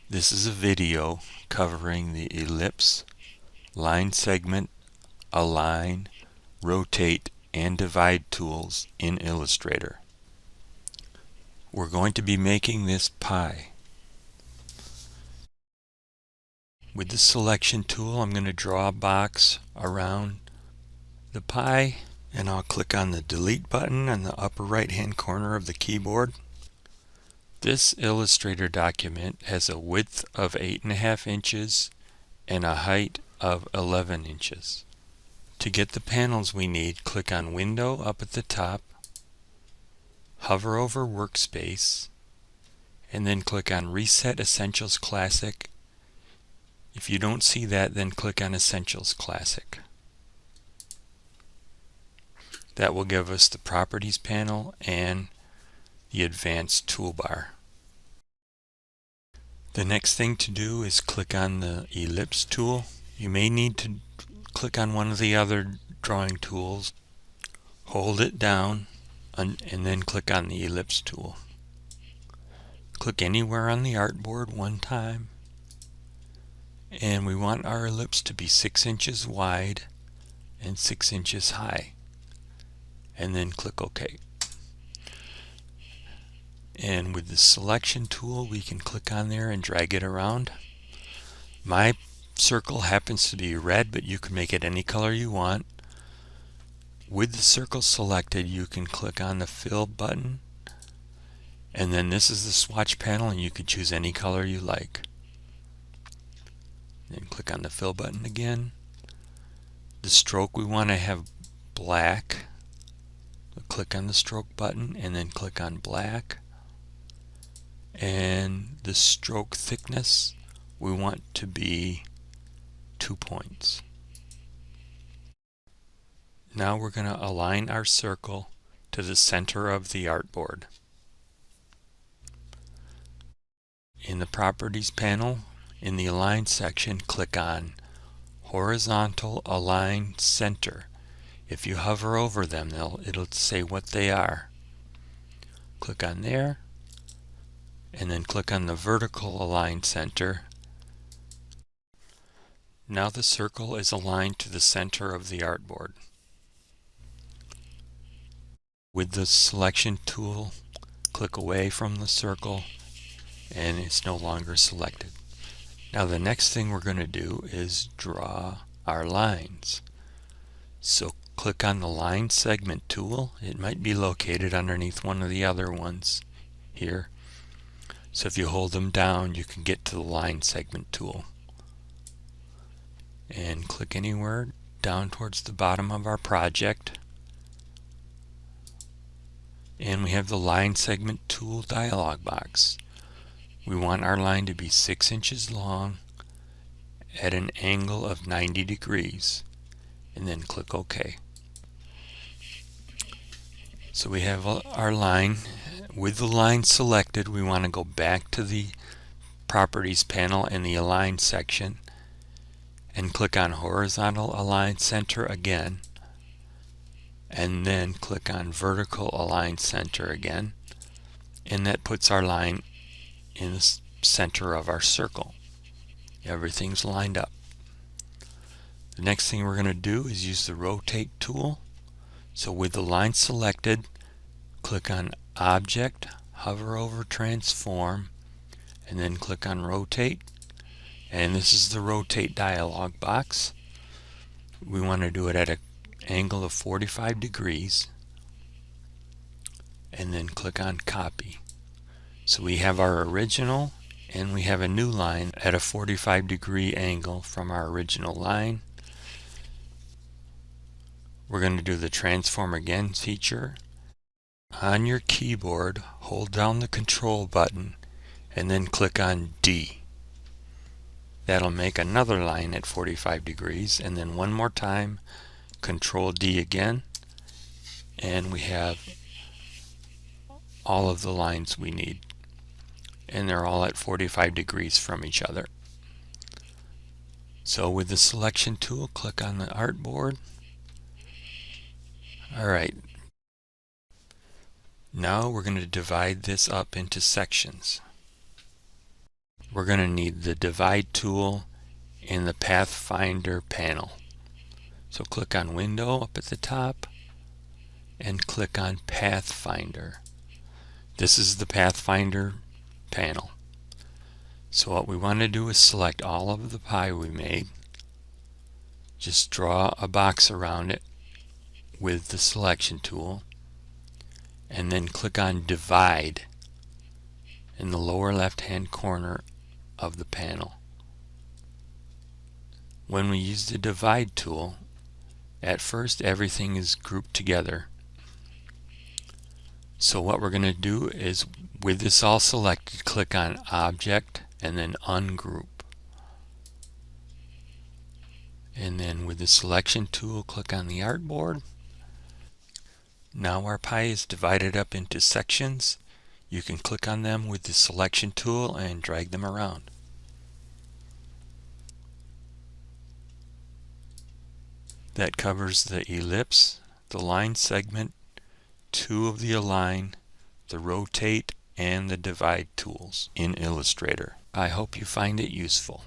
This is a video covering the ellipse, line segment, align, rotate, and divide tools in Illustrator. We're going to be making this pie. With the selection tool, I'm going to draw a box around the pie, and I'll click on the delete button on the upper right hand corner of the keyboard. This Illustrator document has a width of 8.5 inches and a height of 11 inches. To get the panels we need, click on Window up at the top, hover over Workspace, and then click on Reset Essentials Classic. If you don't see that, then click on Essentials Classic. That will give us the Properties panel and the Advanced toolbar. The next thing to do is click on the Ellipse tool. You may need to click on one of the other drawing tools, hold it down, and then click on the Ellipse tool. Click anywhere on the artboard one time, and we want our ellipse to be 6 inches wide and 6 inches high, and then click OK. And with the selection tool, we can click on there and drag it around. My circle happens to be red, but you can make it any color you want. With the circle selected, you can click on the fill button, and then this is the swatch panel, and you can choose any color you like. Then click on the fill button again. The stroke we want to have black. Click on the stroke button and then click on black. And the stroke thickness we want to be 2 points. Now we're going to align our circle to the center of the artboard. In the Properties panel, in the Align section, click on Horizontal Align Center. If you hover over them, it'll say what they are. Click on there, and then click on the Vertical Align Center. Now the circle is aligned to the center of the artboard. With the selection tool, click away from the circle, and it's no longer selected. Now the next thing we're going to do is draw our lines. So click on the Line Segment tool. It might be located underneath one of the other ones here. So if you hold them down, you can get to the Line Segment tool. And click anywhere down towards the bottom of our project. And we have the Line Segment tool dialog box. We want our line to be 6 inches long at an angle of 90 degrees. And then click OK. So we have our line. With the line selected, we want to go back to the Properties panel in the Align section and click on Horizontal Align Center again, and then click on Vertical Align Center again, and that puts our line in the center of our circle. Everything's lined up. The next thing we're going to do is use the Rotate tool. So with the line selected, click on Object, hover over Transform, and then click on Rotate. And this is the Rotate dialog box. We want to do it at an angle of 45 degrees. And then click on Copy. So we have our original, and we have a new line at a 45-degree angle from our original line. We're going to do the Transform Again feature. On your keyboard, hold down the Control button and then click on D. That'll make another line at 45 degrees, and then one more time, Control D again, and we have all of the lines we need. And they're all at 45 degrees from each other. So with the selection tool, click on the artboard. Alright. Now we're going to divide this up into sections. we're going to need the divide tool in the Pathfinder panel. So click on Window up at the top and click on Pathfinder. This is the Pathfinder panel. So what we want to do is select all of the pie we made. Just draw a box around it with the selection tool, and then click on Divide in the lower left hand corner of the panel. When we use the Divide tool, at first everything is grouped together. So what we're going to do is, with this all selected, click on Object and then Ungroup. And then with the selection tool, click on the artboard. Now our pie is divided up into sections. You can click on them with the selection tool and drag them around. That covers the ellipse, the line segment, two of the align, the rotate, and the divide tools in Illustrator. I hope you find it useful.